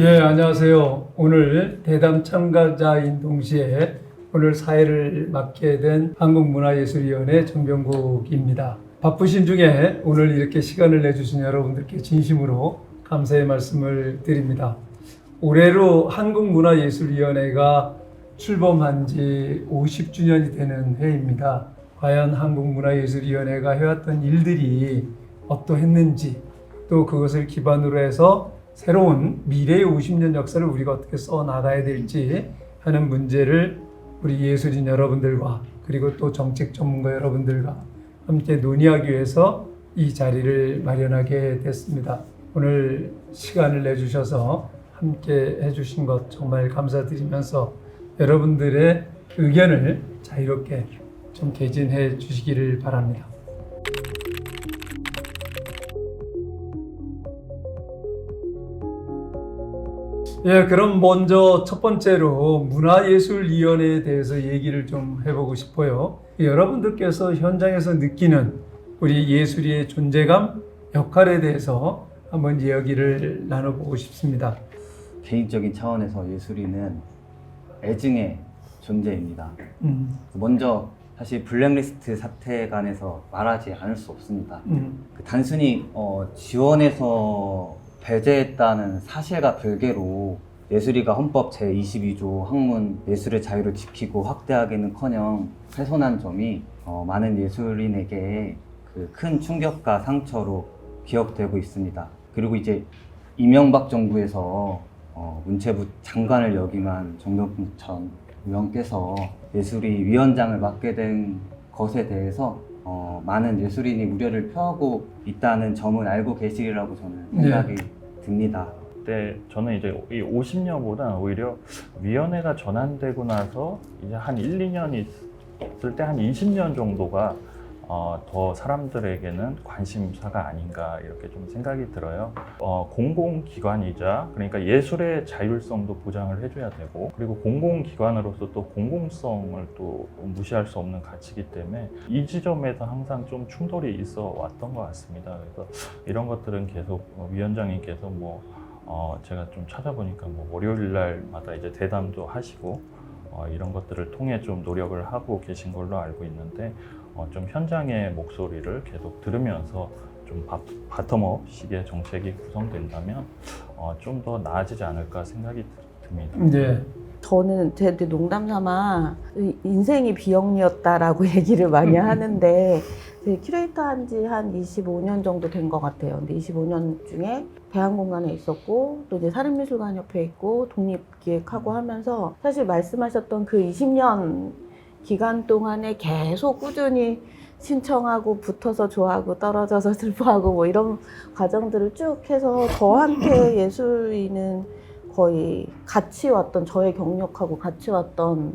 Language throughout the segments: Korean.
예, 안녕하세요. 오늘 대담 참가자인 동시에 오늘 사회를 맡게 된 한국문화예술위원회 정병국입니다. 바쁘신 중에 오늘 이렇게 시간을 내주신 여러분들께 진심으로 감사의 말씀을 드립니다. 올해로 한국문화예술위원회가 출범한 지 50주년이 되는 해입니다. 과연 한국문화예술위원회가 해왔던 일들이 어떠했는지, 또 그것을 기반으로 해서 새로운 미래의 50년 역사를 우리가 어떻게 써나가야 될지 하는 문제를 우리 예술인 여러분들과 그리고 또 정책 전문가 여러분들과 함께 논의하기 위해서 이 자리를 마련하게 됐습니다. 오늘 시간을 내주셔서 함께 해주신 것 정말 감사드리면서 여러분들의 의견을 자유롭게 좀 개진해 주시기를 바랍니다. 예, 그럼 먼저 첫 번째로 문화예술위원회에 대해서 얘기를 좀 해보고 싶어요. 여러분들께서 현장에서 느끼는 우리 예술의 존재감, 역할에 대해서 한번 이야기를 나눠보고 싶습니다. 개인적인 차원에서 예술인은 애증의 존재입니다. 먼저 사실 블랙리스트 사태에 관해서 말하지 않을 수 없습니다. 단순히 지원에서 배제했다는 사실과 별개로 예술위가 헌법 제22조 학문 예술의 자유를 지키고 확대하기는커녕 훼손한 점이 많은 예술인에게 그 큰 충격과 상처로 기억되고 있습니다. 그리고 이제 이명박 정부에서 문체부 장관을 역임한 정병국 전 의원께서 예술위 위원장을 맡게 된 것에 대해서 많은 예술인이 우려를 표하고 있다는 점을 알고 계시리라고 저는 생각이 듭니다. 그때 저는 이제 이 50년보다 오히려 위원회가 전환되고 나서 이제 한 1, 2년 있을 때 한 20년 정도가 더 사람들에게는 관심사가 아닌가 이렇게 좀 생각이 들어요. 공공기관이자 그러니까 예술의 자율성도 보장을 해줘야 되고 그리고 공공기관으로서 또 공공성을 또 무시할 수 없는 가치이기 때문에 이 지점에서 항상 좀 충돌이 있어 왔던 것 같습니다. 그래서 이런 것들은 계속 위원장님께서 제가 좀 찾아보니까 월요일 날마다 이제 대담도 하시고 이런 것들을 통해 좀 노력을 하고 계신 걸로 알고 있는데 좀 현장의 목소리를 계속 들으면서 좀 바텀업 식의 정책이 구성된다면 좀 더 나아지지 않을까 생각이 듭니다. 네. 저는 제 농담 삼아 인생이 비영리였다라고 얘기를 많이 하는데 큐레이터 한 지 한 25년 정도 된 것 같아요. 근데 25년 중에 대한공간에 있었고 또 이제 사립미술관협회에 있고 독립기획하고 하면서 사실 말씀하셨던 그 20년 기간 동안에 계속 꾸준히 신청하고 붙어서 좋아하고 떨어져서 슬퍼하고 이런 과정들을 쭉 해서 저한테 예술인은 거의 같이 왔던 저의 경력하고 같이 왔던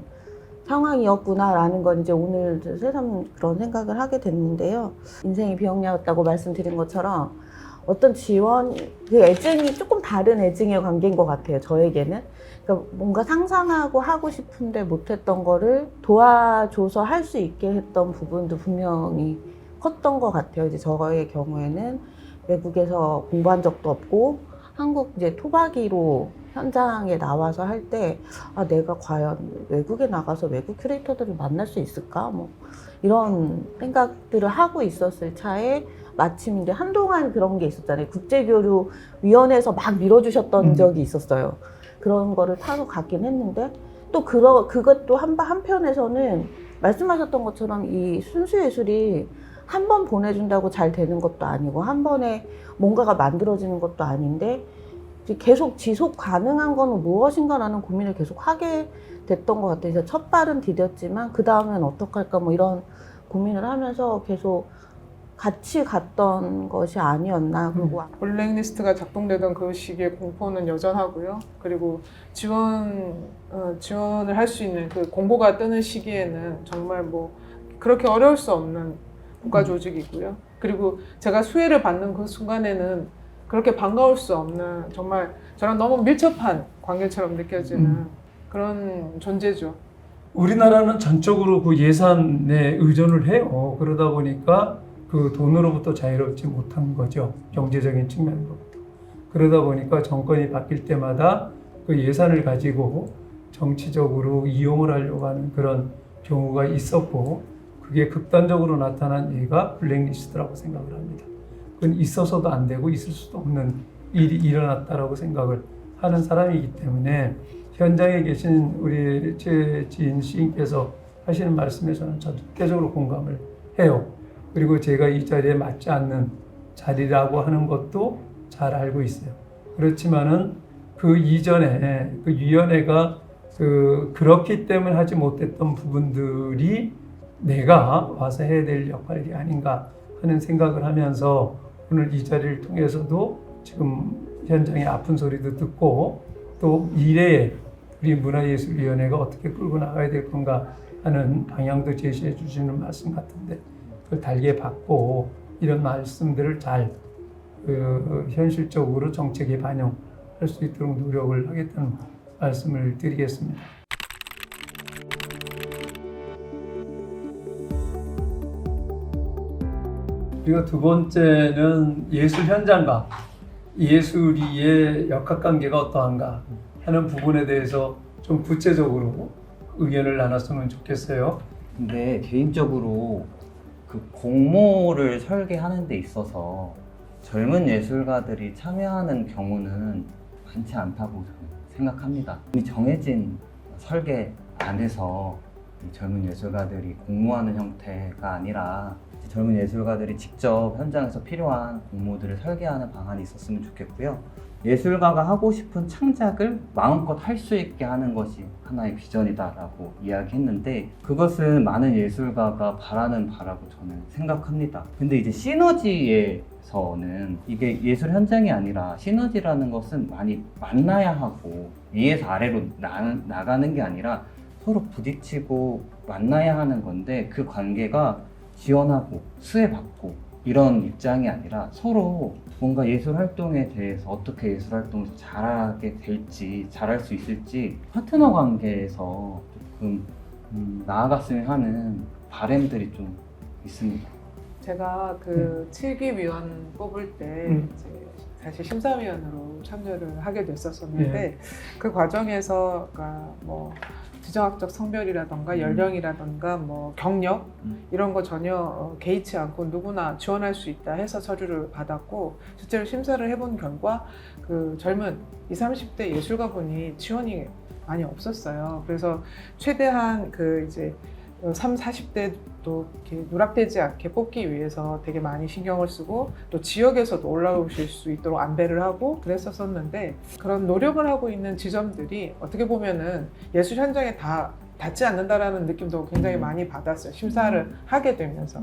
상황이었구나라는 건 이제 오늘 새삼 그런 생각을 하게 됐는데요. 인생이 비영리였다고 말씀드린 것처럼 어떤 지원, 그 애증이 조금 다른 애증의 관계인 것 같아요. 저에게는. 그러니까 뭔가 상상하고 하고 싶은데 못했던 거를 도와줘서 할 수 있게 했던 부분도 분명히 컸던 것 같아요. 이제 저의 경우에는 외국에서 공부한 적도 없고 한국 이제 토박이로 현장에 나와서 할 때 내가 과연 외국에 나가서 외국 큐레이터들을 만날 수 있을까? 이런 생각들을 하고 있었을 차에 마침 이제 한동안 그런 게 있었잖아요. 국제교류위원회에서 막 밀어주셨던 적이 있었어요. 그런 거를 타고 갔긴 했는데 또 그것도 한편에서는 말씀하셨던 것처럼 이 순수예술이 한 번 보내준다고 잘 되는 것도 아니고 한 번에 뭔가가 만들어지는 것도 아닌데 계속 지속 가능한 건 무엇인가라는 고민을 계속 하게 됐던 것 같아요. 그래서 첫 발은 디뎠지만 그 다음엔 어떡할까 이런 고민을 하면서 계속 같이 갔던 것이 아니었나. 그리고 블랙리스트가 작동되던 그 시기의 공포는 여전하고요. 그리고 지원을 할 수 있는 그 공고가 뜨는 시기에는 정말 그렇게 어려울 수 없는 국가 조직이고요. 그리고 제가 수혜를 받는 그 순간에는 그렇게 반가울 수 없는 정말 저랑 너무 밀접한 관계처럼 느껴지는 그런 존재죠. 우리나라는 전적으로 그 예산에 의존을 해요. 그러다 보니까 그 돈으로부터 자유롭지 못한 거죠. 경제적인 측면으로부터. 그러다 보니까 정권이 바뀔 때마다 그 예산을 가지고 정치적으로 이용을 하려고 하는 그런 경우가 있었고, 그게 극단적으로 나타난 예가 블랙리스트라고 생각을 합니다. 그건 있어서도 안 되고 있을 수도 없는 일이 일어났다라고 생각을 하는 사람이기 때문에 현장에 계신 우리 최지인 시인께서 하시는 말씀에 저는 절대적으로 공감을 해요. 그리고 제가 이 자리에 맞지 않는 자리라고 하는 것도 잘 알고 있어요. 그렇지만은 그 이전에 그 위원회가 그렇기 때문에 하지 못했던 부분들이 내가 와서 해야 될 역할이 아닌가 하는 생각을 하면서 오늘 이 자리를 통해서도 지금 현장의 아픈 소리도 듣고 또 미래에 우리 문화예술위원회가 어떻게 끌고 나가야 될 건가 하는 방향도 제시해 주시는 말씀 같은데 그걸 달게 받고 이런 말씀들을 잘 현실적으로 정책에 반영할 수 있도록 노력을 하겠다는 말씀을 드리겠습니다. 그리고 두 번째는 예술 현장과 예술이의 역학관계가 어떠한가 하는 부분에 대해서 좀 구체적으로 의견을 나눴으면 좋겠어요. 근데 개인적으로 그 공모를 설계하는 데 있어서 젊은 예술가들이 참여하는 경우는 많지 않다고 저는 생각합니다. 이미 정해진 설계 안에서 이 젊은 예술가들이 공모하는 형태가 아니라 젊은 예술가들이 직접 현장에서 필요한 공모들을 설계하는 방안이 있었으면 좋겠고요. 예술가가 하고 싶은 창작을 마음껏 할 수 있게 하는 것이 하나의 비전이다라고 이야기했는데 그것은 많은 예술가가 바라는 바라고 저는 생각합니다. 근데 이제 시너지에서는 이게 예술 현장이 아니라 시너지라는 것은 많이 만나야 하고 위에서 아래로 나가는 게 아니라 서로 부딪히고 만나야 하는 건데 그 관계가 지원하고 수혜받고 이런 입장이 아니라 서로 뭔가 예술 활동에 대해서 어떻게 예술 활동을 잘하게 될지 잘할 수 있을지 파트너 관계에서 조금 나아갔으면 하는 바람들이 좀 있습니다. 제가 그 7기 위원 뽑을 때 이제 사실 심사위원으로 참여를 하게 됐었는데 그 과정에서 그러니까 뭐 지정학적 성별이라던가 연령이라던가 뭐 경력 이런 거 전혀 개의치 않고 누구나 지원할 수 있다 해서 서류를 받았고 실제로 심사를 해본 결과 그 젊은 20, 30대 예술가분이 지원이 많이 없었어요. 그래서 최대한 그 이제 30, 40대도 이렇게 누락되지 않게 뽑기 위해서 되게 많이 신경을 쓰고 또 지역에서도 올라오실 수 있도록 안배를 하고 그랬었는데 그런 노력을 하고 있는 지점들이 어떻게 보면은 예술 현장에 다 닿지 않는다라는 느낌도 굉장히 많이 받았어요. 심사를 하게 되면서.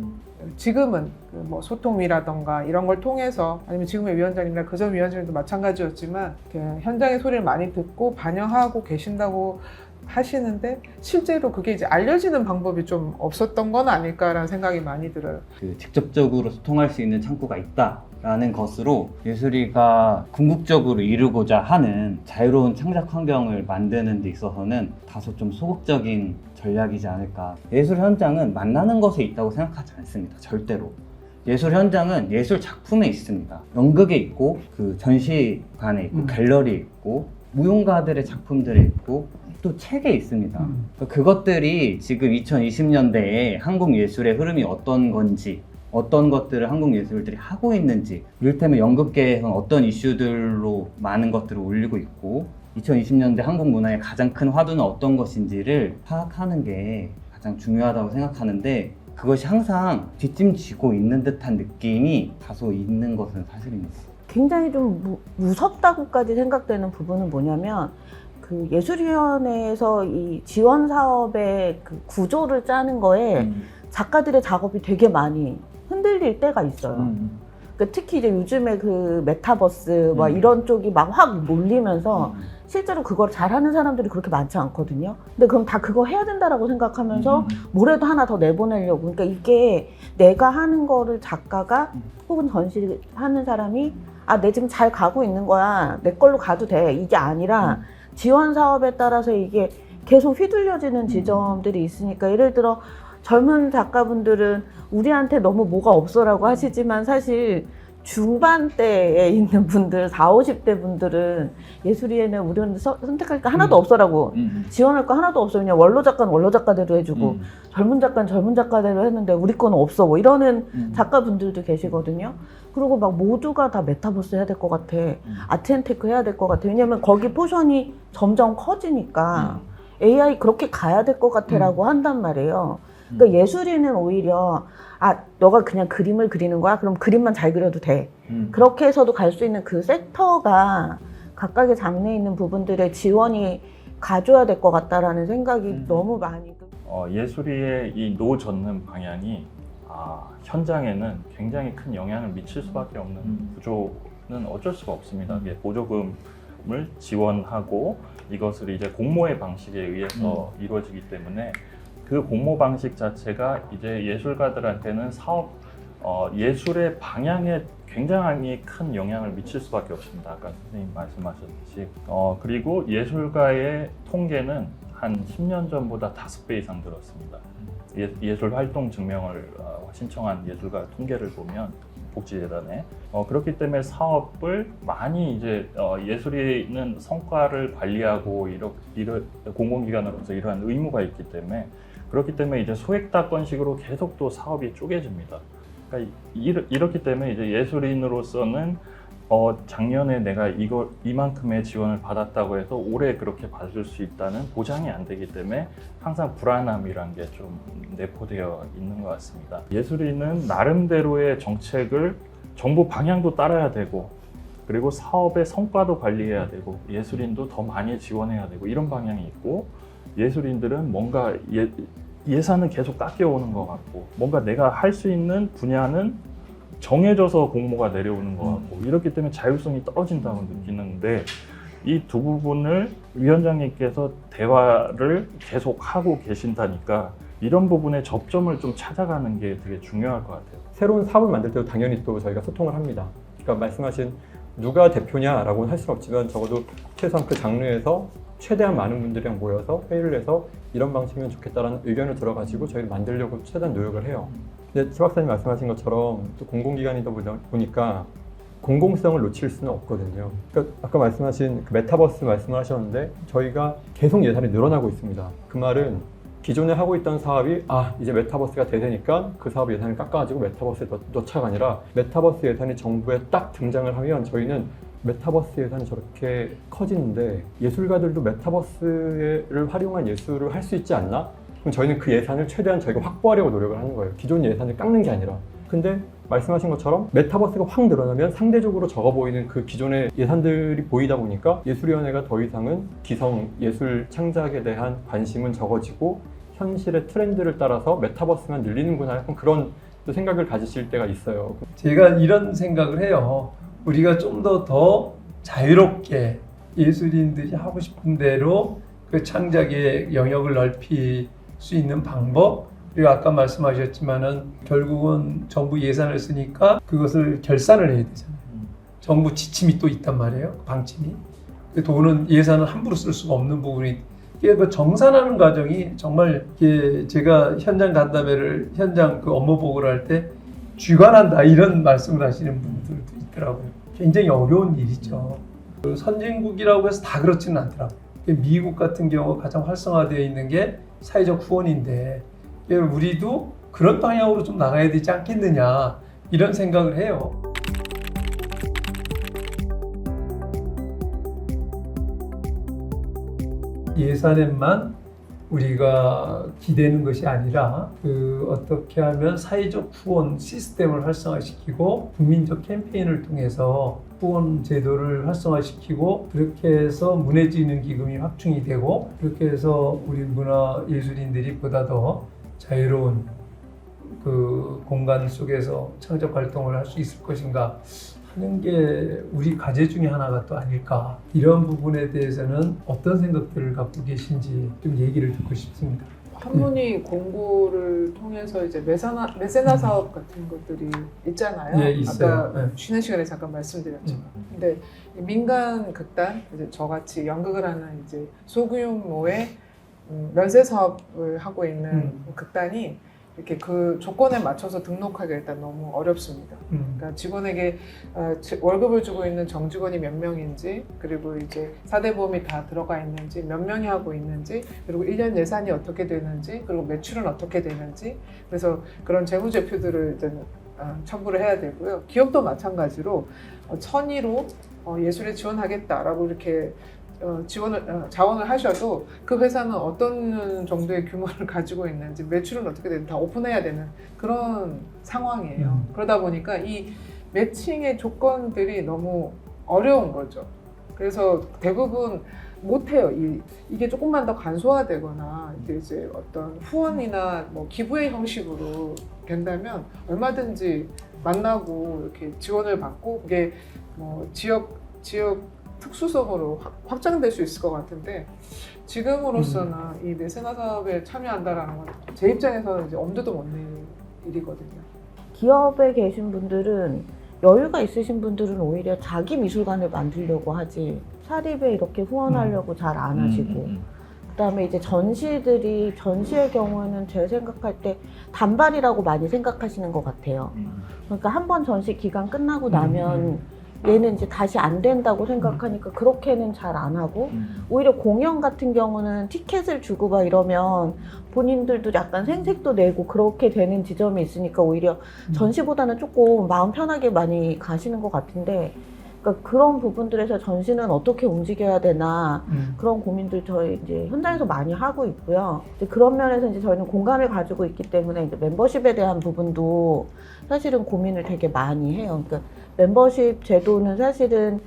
지금은 그 뭐 소통이라던가 이런 걸 통해서 아니면 지금의 위원장님이나 그전 위원장님도 마찬가지였지만 현장의 소리를 많이 듣고 반영하고 계신다고 하시는데 실제로 그게 이제 알려지는 방법이 좀 없었던 건 아닐까라는 생각이 많이 들어요. 그 직접적으로 소통할 수 있는 창구가 있다라는 것으로 예술이가 궁극적으로 이루고자 하는 자유로운 창작 환경을 만드는 데 있어서는 다소 좀 소극적인 전략이지 않을까. 예술 현장은 만나는 것에 있다고 생각하지 않습니다. 절대로. 예술 현장은 예술 작품에 있습니다. 연극에 있고 그 전시관에 있고 갤러리에 있고 무용가들의 작품들에 있고 또 책에 있습니다. 그것들이 지금 2020년대에 한국 예술의 흐름이 어떤 건지 어떤 것들을 한국 예술들이 하고 있는지 이를테면 연극계에서는 어떤 이슈들로 많은 것들을 올리고 있고 2020년대 한국 문화의 가장 큰 화두는 어떤 것인지를 파악하는 게 가장 중요하다고 생각하는데 그것이 항상 뒷짐지고 있는 듯한 느낌이 다소 있는 것은 사실입니다. 굉장히 좀 무섭다고까지 생각되는 부분은 뭐냐면 그 예술위원회에서 이 지원 사업의 그 구조를 짜는 거에 작가들의 작업이 되게 많이 흔들릴 때가 있어요. 그러니까 특히 이제 요즘에 그 메타버스 막 이런 쪽이 막 확 몰리면서 실제로 그걸 잘하는 사람들이 그렇게 많지 않거든요. 근데 그럼 다 그거 해야 된다라고 생각하면서 뭐라도 하나 더 내보내려고. 그러니까 이게 내가 하는 거를 작가가 혹은 전시하는 사람이 아, 내 지금 잘 가고 있는 거야. 내 걸로 가도 돼. 이게 아니라 지원 사업에 따라서 이게 계속 휘둘려지는 지점들이 있으니까 예를 들어 젊은 작가분들은 우리한테 너무 뭐가 없어라고 하시지만 사실 중반대에 있는 분들, 40, 50대 분들은 예술위에는 우리는 선택할 거 하나도 없어라고 지원할 거 하나도 없어. 그냥 원로 작가는 원로 작가대로 해주고 젊은 작가는 젊은 작가대로 했는데 우리 거는 없어. 뭐 이러는 작가분들도 계시거든요. 그리고 막 모두가 다 메타버스 해야 될 것 같아. 아트앤테크 해야 될 것 같아. 왜냐면 거기 포션이 점점 커지니까 AI 그렇게 가야 될 것 같아라고 한단 말이에요. 그러니까 예술인은 오히려 너가 그냥 그림을 그리는 거야? 그럼 그림만 잘 그려도 돼. 그렇게 해서도 갈 수 있는 그 섹터가 각각의 장르에 있는 부분들의 지원이 가줘야 될 것 같다라는 생각이 너무 많이. 예술의 이 노젓는 방향이 현장에는 굉장히 큰 영향을 미칠 수밖에 없는 구조는 어쩔 수가 없습니다. 보조금을 지원하고 이것을 이제 공모의 방식에 의해서 이루어지기 때문에 그 공모 방식 자체가 이제 예술가들한테는 예술의 방향에 굉장히 큰 영향을 미칠 수밖에 없습니다. 아까 선생님 말씀하셨듯이. 그리고 예술가의 통계는 한 10년 전보다 5배 이상 늘었습니다. 예술 활동 증명을 신청한 예술가 통계를 보면 복지재단에 그렇기 때문에 사업을 많이 이제 예술에 있는 성과를 관리하고 공공기관으로서 이러한 의무가 있기 때문에 그렇기 때문에 이제 소액다건식으로 계속 또 사업이 쪼개집니다. 그러니까 이렇기 때문에 이제 예술인으로서는 작년에 내가 이만큼의 지원을 받았다고 해서 올해 그렇게 받을 수 있다는 보장이 안 되기 때문에 항상 불안함이란 게 좀 내포되어 있는 것 같습니다. 예술인은 나름대로의 정책을 정부 방향도 따라야 되고 그리고 사업의 성과도 관리해야 되고 예술인도 더 많이 지원해야 되고 이런 방향이 있고 예술인들은 뭔가 예산은 계속 깎여오는 것 같고 뭔가 내가 할 수 있는 분야는 정해져서 공모가 내려오는 것 같고 이렇기 때문에 자율성이 떨어진다고 느끼는데 이 두 부분을 위원장님께서 대화를 계속 하고 계신다니까 이런 부분에 접점을 좀 찾아가는 게 되게 중요할 것 같아요. 새로운 사업을 만들 때도 당연히 또 저희가 소통을 합니다. 그러니까 말씀하신 누가 대표냐라고는 할 수는 없지만 적어도 최소한 그 장르에서 최대한 많은 분들이랑 모여서 회의를 해서 이런 방식이면 좋겠다라는 의견을 들어가지고 저희가 만들려고 최대한 노력을 해요. 근데 최 박사님 말씀하신 것처럼 또 공공기관이다 보니까 공공성을 놓칠 수는 없거든요. 그러니까 아까 말씀하신 그 메타버스 말씀을 하셨는데 저희가 계속 예산이 늘어나고 있습니다. 그 말은 기존에 하고 있던 사업이 이제 메타버스가 되니까 그 사업 예산을 깎아가지고 메타버스에 넣자가 아니라 메타버스 예산이 정부에 딱 등장을 하면 저희는 메타버스 예산이 저렇게 커지는데 예술가들도 메타버스를 활용한 예술을 할 수 있지 않나? 그럼 저희는 그 예산을 최대한 저희가 확보하려고 노력을 하는 거예요. 기존 예산을 깎는 게 아니라. 근데 말씀하신 것처럼 메타버스가 확 늘어나면 상대적으로 적어 보이는 그 기존의 예산들이 보이다 보니까 예술위원회가 더 이상은 기성 예술 창작에 대한 관심은 적어지고 현실의 트렌드를 따라서 메타버스만 늘리는구나 약간 그런 생각을 가지실 때가 있어요. 제가 이런 생각을 해요. 우리가 좀 더 자유롭게 예술인들이 하고 싶은 대로 그 창작의 영역을 넓힐 수 있는 방법, 그리고 아까 말씀하셨지만은 결국은 정부 예산을 쓰니까 그것을 결산을 해야 되잖아요. 정부 지침이 또 있단 말이에요. 방침이. 그 돈은 예산을 함부로 쓸 수가 없는 부분이 이게 그 정산하는 과정이 정말 이게 제가 현장 간담회를 현장 그 업무 보고를 할 때 쥐관한다 이런 말씀을 하시는 분들도 있더라고요. 굉장히 어려운 일이죠. 그 선진국이라고 해서 다 그렇지는 않더라고요. 미국 같은 경우 가장 활성화되어 있는 게 사회적 후원인데 우리도 그런 방향으로 좀 나가야 되지 않겠느냐 이런 생각을 해요. 예산에만 우리가 기대는 것이 아니라 어떻게 하면 사회적 후원 시스템을 활성화시키고 국민적 캠페인을 통해서 후원 제도를 활성화시키고 그렇게 해서 문해진흥기금이 확충이 되고 그렇게 해서 우리 문화예술인들이 보다 더 자유로운 그 공간 속에서 창작 활동을 할 수 있을 것인가 하는 게 우리 과제 중에 하나가 또 아닐까. 이런 부분에 대해서는 어떤 생각들을 갖고 계신지 좀 얘기를 듣고 싶습니다. 한문이 공고를 통해서 이제 메세나 사업 같은 것들이 있잖아요. 네, 있어요. 아까 쉬는 시간에 잠깐 말씀드렸지만. 근데 민간 극단, 이제 저같이 연극을 하는 이제 소규모의 면세 사업을 하고 있는 극단이 이렇게 그 조건에 맞춰서 등록하기가 일단 너무 어렵습니다. 그러니까 직원에게 월급을 주고 있는 정직원이 몇 명인지, 그리고 이제 4대 보험이 다 들어가 있는지, 몇 명이 하고 있는지, 그리고 1년 예산이 어떻게 되는지, 그리고 매출은 어떻게 되는지, 그래서 그런 재무제표들을 일단 첨부를 해야 되고요. 기업도 마찬가지로 천의로 예술에 지원하겠다라고 이렇게 자원을 하셔도 그 회사는 어떤 정도의 규모를 가지고 있는지, 매출은 어떻게 되는지 다 오픈해야 되는 그런 상황이에요. 그러다 보니까 이 매칭의 조건들이 너무 어려운 거죠. 그래서 대부분 못해요. 이게 조금만 더 간소화되거나 이제 어떤 후원이나 뭐 기부의 형식으로 된다면 얼마든지 만나고 이렇게 지원을 받고 그게 뭐 지역 특수성으로 확장될 수 있을 것 같은데, 지금으로서는 이 메세나 사업에 참여한다라는 건 제 입장에서는 이제 엄두도 못 낼 일이거든요. 기업에 계신 분들은, 여유가 있으신 분들은 오히려 자기 미술관을 만들려고 하지 사립에 이렇게 후원하려고 잘 안 하시고, 그다음에 이제 전시의 경우에는 제 생각할 때 단발이라고 많이 생각하시는 것 같아요. 그러니까 한 번 전시 기간 끝나고 나면 얘는 이제 다시 안 된다고 생각하니까 그렇게는 잘 안 하고, 오히려 공연 같은 경우는 티켓을 주고 막 이러면 본인들도 약간 생색도 내고 그렇게 되는 지점이 있으니까 오히려 전시보다는 조금 마음 편하게 많이 가시는 것 같은데, 그러니까 그런 부분들에서 전시는 어떻게 움직여야 되나 그런 고민들 저희 이제 현장에서 많이 하고 있고요. 이제 그런 면에서 이제 저희는 공간을 가지고 있기 때문에 이제 멤버십에 대한 부분도 사실은 고민을 되게 많이 해요. 그러니까 멤버십 제도는 사실은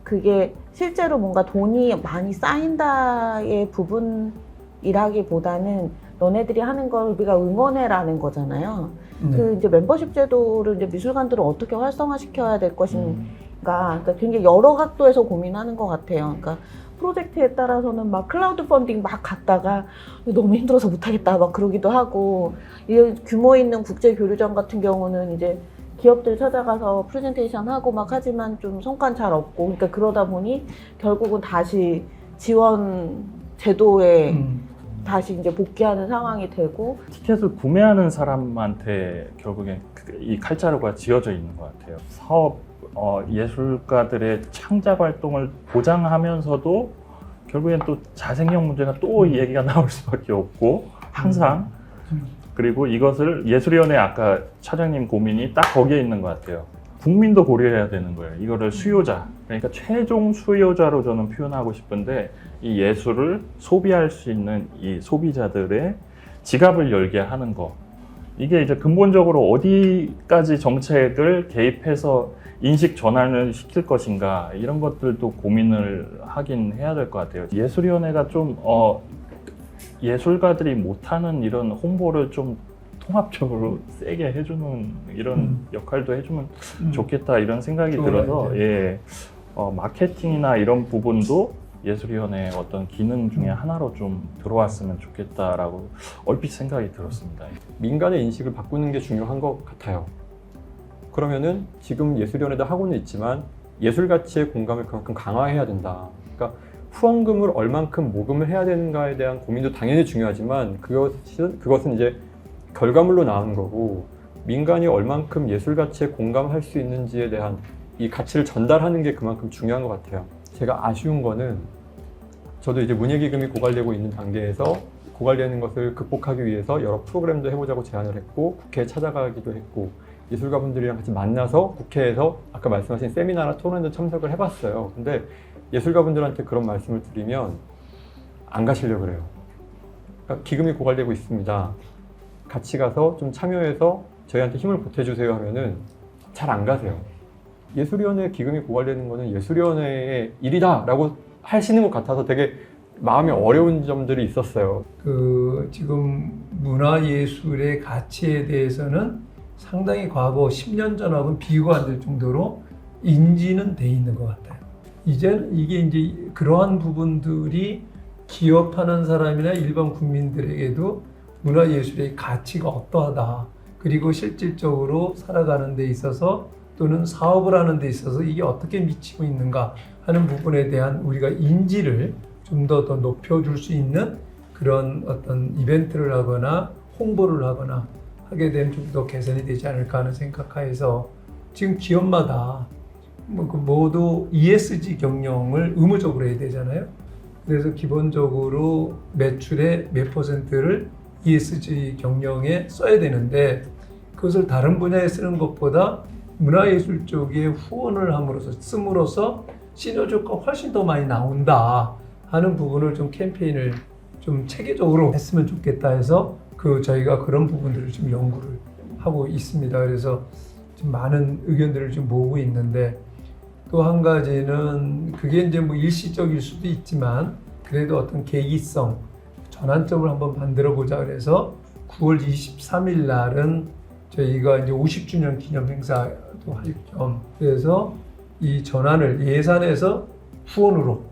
그게 실제로 뭔가 돈이 많이 쌓인다의 부분이라기보다는 너네들이 하는 걸 우리가 응원해라는 거잖아요. 그 이제 멤버십 제도를 이제 미술관들을 어떻게 활성화시켜야 될 것인가, 그러니까 굉장히 여러 각도에서 고민하는 것 같아요. 그러니까 프로젝트에 따라서는 막 클라우드 펀딩 막 갔다가 너무 힘들어서 못하겠다 막 그러기도 하고, 이 규모 있는 국제 교류전 같은 경우는 이제 기업들 찾아가서 프레젠테이션 하고 막 하지만 좀 성과는 잘 없고, 그러니까 그러다 보니 결국은 다시 지원 제도에 다시 이제 복귀하는 상황이 되고, 티켓을 구매하는 사람한테 결국엔 이 칼자루가 지어져 있는 것 같아요. 사업 예술가들의 창작 활동을 보장하면서도 결국엔 또 자생력 문제가 또 이 얘기가 나올 수밖에 없고, 항상. 그리고 이것을 예술위원회, 아까 차장님 고민이 딱 거기에 있는 것 같아요. 국민도 고려해야 되는 거예요. 이거를 수요자, 그러니까 최종 수요자로 저는 표현하고 싶은데, 이 예술을 소비할 수 있는 이 소비자들의 지갑을 열게 하는 거, 이게 이제 근본적으로 어디까지 정책을 개입해서 인식 전환을 시킬 것인가, 이런 것들도 고민을 하긴 해야 될 것 같아요. 예술위원회가 좀 예술가들이 못하는 이런 홍보를 좀 통합적으로 세게 해주는 이런 역할도 해주면 좋겠다, 이런 생각이 들어서, 예, 마케팅이나 이런 부분도 예술위원회의 어떤 기능 중에 하나로 좀 들어왔으면 좋겠다라고 얼핏 생각이 들었습니다. 민간의 인식을 바꾸는 게 중요한 것 같아요. 그러면은 지금 예술위원회도 하고는 있지만 예술 가치의 공감을 그만큼 강화해야 된다. 그러니까 후원금을 얼만큼 모금을 해야 되는가에 대한 고민도 당연히 중요하지만, 그것은 이제 결과물로 나오는 거고, 민간이 얼만큼 예술 가치에 공감할 수 있는지에 대한 이 가치를 전달하는 게 그만큼 중요한 것 같아요. 제가 아쉬운 거는, 저도 이제 문예기금이 고갈되고 있는 단계에서 고갈되는 것을 극복하기 위해서 여러 프로그램도 해보자고 제안을 했고, 국회에 찾아가기도 했고, 예술가분들이랑 같이 만나서 국회에서 아까 말씀하신 세미나나 토론회도 참석을 해봤어요. 근데 예술가분들한테 그런 말씀을 드리면 안 가시려고 그래요. 그러니까 기금이 고갈되고 있습니다. 같이 가서 좀 참여해서 저희한테 힘을 보태주세요 하면은 잘 안 가세요. 예술위원회 기금이 고갈되는 거는 예술위원회의 일이다 라고 하시는 것 같아서 되게 마음이 어려운 점들이 있었어요. 지금 문화예술의 가치에 대해서는 상당히 과거 10년 전하고는 비교가 안 될 정도로 인지는 돼 있는 것 같아요. 이제는 이게 이제 그러한 부분들이 기업하는 사람이나 일반 국민들에게도 문화예술의 가치가 어떠하다, 그리고 실질적으로 살아가는 데 있어서 또는 사업을 하는 데 있어서 이게 어떻게 미치고 있는가 하는 부분에 대한 우리가 인지를 좀 더 높여줄 수 있는 그런 어떤 이벤트를 하거나 홍보를 하거나 하게 되면 좀 더 개선이 되지 않을까 하는 생각하에서 지금 기업마다 모두 ESG 경영을 의무적으로 해야 되잖아요. 그래서 기본적으로 매출의 몇 %를 ESG 경영에 써야 되는데 그것을 다른 분야에 쓰는 것보다 문화예술 쪽에 후원을 씀으로써 시너지가 훨씬 더 많이 나온다 하는 부분을 좀 캠페인을 좀 체계적으로 했으면 좋겠다 해서 저희가 그런 부분들을 좀 연구를 하고 있습니다. 그래서 좀 많은 의견들을 좀 모으고 있는데 또 한 가지는 그게 이제 뭐 일시적일 수도 있지만 그래도 어떤 계기성 전환점을 한번 만들어 보자 그래서 9월 23일 날은 저희가 이제 50주년 기념 행사도 할 겸 그래서 이 전환을 예산에서 후원으로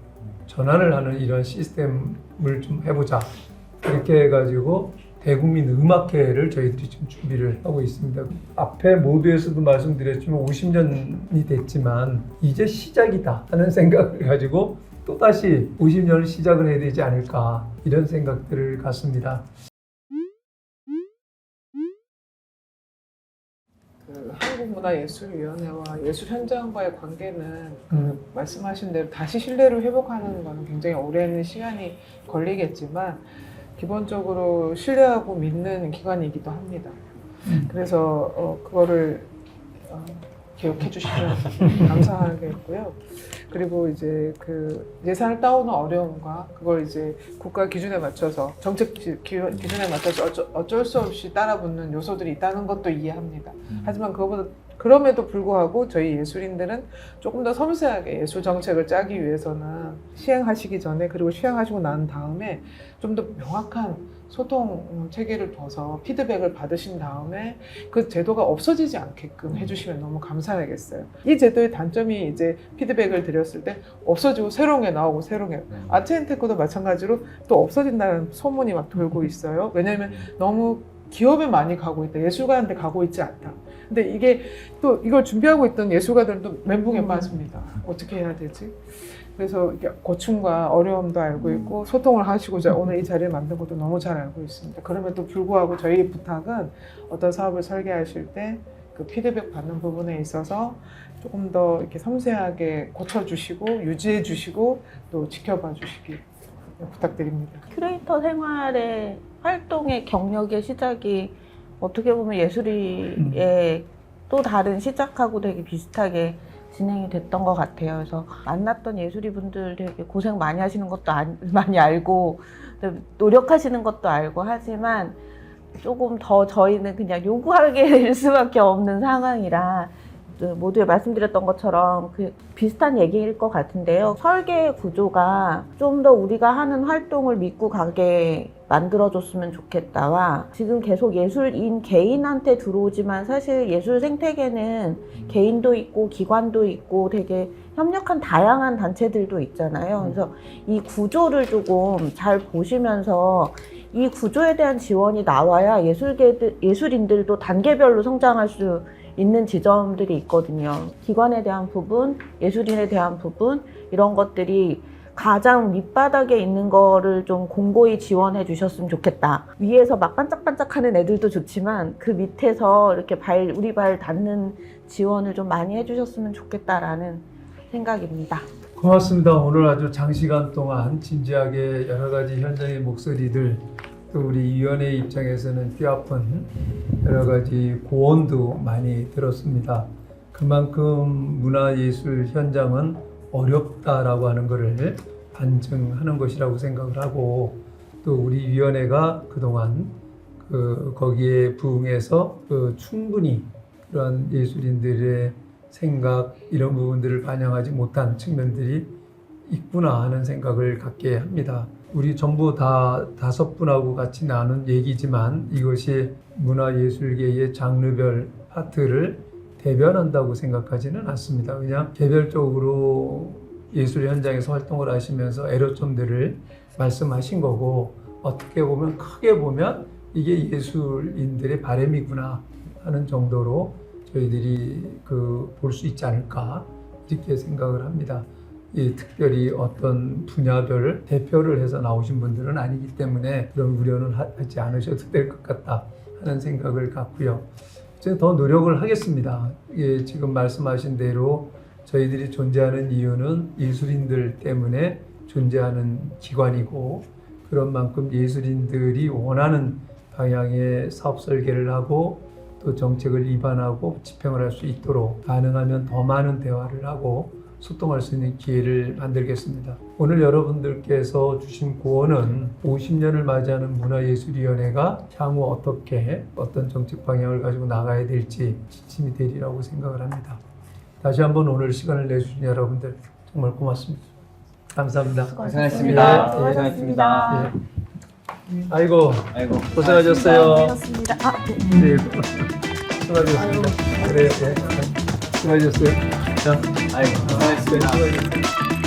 전환을 하는 이런 시스템을 좀 해보자 이렇게 해가지고 대국민 음악회를 저희들이 지금 준비를 하고 있습니다. 앞에 모두에서도 말씀드렸지만 50년이 됐지만 이제 시작이다 하는 생각을 가지고 또다시 50년을 시작을 해야 되지 않을까 이런 생각들을 갖습니다. 한국문화예술위원회와 예술 현장과의 관계는 말씀하신 대로 다시 신뢰를 회복하는 것은 굉장히 오랜 시간이 걸리겠지만 기본적으로 신뢰하고 믿는 기관이기도 합니다. 그래서 그거를 기억해 주시면 감사하겠고요. 그리고 이제 그 예산을 따오는 어려움과 그걸 이제 국가 기준에 맞춰서 정책 기준에 맞춰서 어쩔 수 없이 따라붙는 요소들이 있다는 것도 이해합니다. 하지만 그럼에도 불구하고 저희 예술인들은 조금 더 섬세하게 예술 정책을 짜기 위해서는 시행하시기 전에 그리고 시행하시고 난 다음에 좀 더 명확한 소통 체계를 둬서 피드백을 받으신 다음에 그 제도가 없어지지 않게끔 해주시면 너무 감사하겠어요. 이 제도의 단점이 이제 피드백을 드렸을 때 없어지고 새로운 게 나오고 새로운 게 아트앤테크도 마찬가지로 또 없어진다는 소문이 막 돌고 있어요. 왜냐하면 너무 기업에 많이 가고 있다. 예술가한테 가고 있지 않다. 근데 이게 또 이걸 준비하고 있던 예술가들도 멘붕에 빠집니다. 어떻게 해야 되지? 그래서 고충과 어려움도 알고 있고 소통을 하시고자 오늘 이 자리를 만든 것도 너무 잘 알고 있습니다. 그럼에도 불구하고 저희 부탁은 어떤 사업을 설계하실 때 그 피드백 받는 부분에 있어서 조금 더 이렇게 섬세하게 고쳐주시고 유지해주시고 또 지켜봐 주시기 부탁드립니다. 큐레이터 생활의 활동의 경력의 시작이 어떻게 보면 예술이의 또 다른 시작하고 되게 비슷하게 진행이 됐던 것 같아요. 그래서 만났던 예술이 분들 되게 고생 많이 하시는 것도 많이 알고 노력하시는 것도 알고 하지만 조금 더 저희는 그냥 요구하게 될 수밖에 없는 상황이라 모두에 말씀드렸던 것처럼 그 비슷한 얘기일 것 같은데요. 설계 구조가 좀 더 우리가 하는 활동을 믿고 가게 만들어줬으면 좋겠다와 지금 계속 예술인 개인한테 들어오지만 사실 예술 생태계는 개인도 있고 기관도 있고 되게 협력한 다양한 단체들도 있잖아요. 그래서 이 구조를 조금 잘 보시면서 이 구조에 대한 지원이 나와야 예술인들도 단계별로 성장할 수 있는 지점들이 있거든요. 기관에 대한 부분, 예술인에 대한 부분 이런 것들이 가장 밑바닥에 있는 거를 좀 공고히 지원해 주셨으면 좋겠다. 위에서 막 반짝반짝하는 애들도 좋지만 그 밑에서 이렇게 우리 발 닿는 지원을 좀 많이 해주셨으면 좋겠다라는 생각입니다. 고맙습니다. 오늘 아주 장시간 동안 진지하게 여러 가지 현장의 목소리들 또 우리 위원회 입장에서는 뼈아픈 여러 가지 고언도 많이 들었습니다. 그만큼 문화예술 현장은 어렵다라고 하는 것을 반증하는 것이라고 생각을 하고 또 우리 위원회가 그동안 거기에 부응해서 충분히 그런 예술인들의 생각 이런 부분들을 반영하지 못한 측면들이 있구나 하는 생각을 갖게 합니다. 우리 전부 다 5분하고 같이 나눈 얘기지만 이것이 문화예술계의 장르별 파트를 대변한다고 생각하지는 않습니다. 그냥 개별적으로 예술 현장에서 활동을 하시면서 애로점들을 말씀하신 거고 어떻게 보면 크게 보면 이게 예술인들의 바람이구나 하는 정도로 저희들이 볼 수 있지 않을까 이렇게 생각을 합니다. 특별히 어떤 분야별 대표를 해서 나오신 분들은 아니기 때문에 그런 우려는 하지 않으셔도 될 것 같다 하는 생각을 갖고요. 제가 더 노력을 하겠습니다. 예, 지금 말씀하신 대로 저희들이 존재하는 이유는 예술인들 때문에 존재하는 기관이고, 그런 만큼 예술인들이 원하는 방향의 사업 설계를 하고 또 정책을 입안하고 집행을 할 수 있도록 가능하면 더 많은 대화를 하고 소통할 수 있는 기회를 만들겠습니다. 오늘 여러분들께서 주신 고언은 50년을 맞이하는 문화예술위원회가 향후 어떻게 어떤 정책 방향을 가지고 나가야 될지 지침이 되리라고 생각을 합니다. 다시 한번 오늘 시간을 내주신 여러분들 정말 고맙습니다. 감사합니다. 고생하셨습니다. 예, 예. 고생하셨습니다. 예. 아이고 고생하셨어요. 고맙습니다. 네, 수고하셨습니다. 그래요. 네. 수고하셨어요. 자, 아이고, 고생하셨습니다. 수고하셨습니다.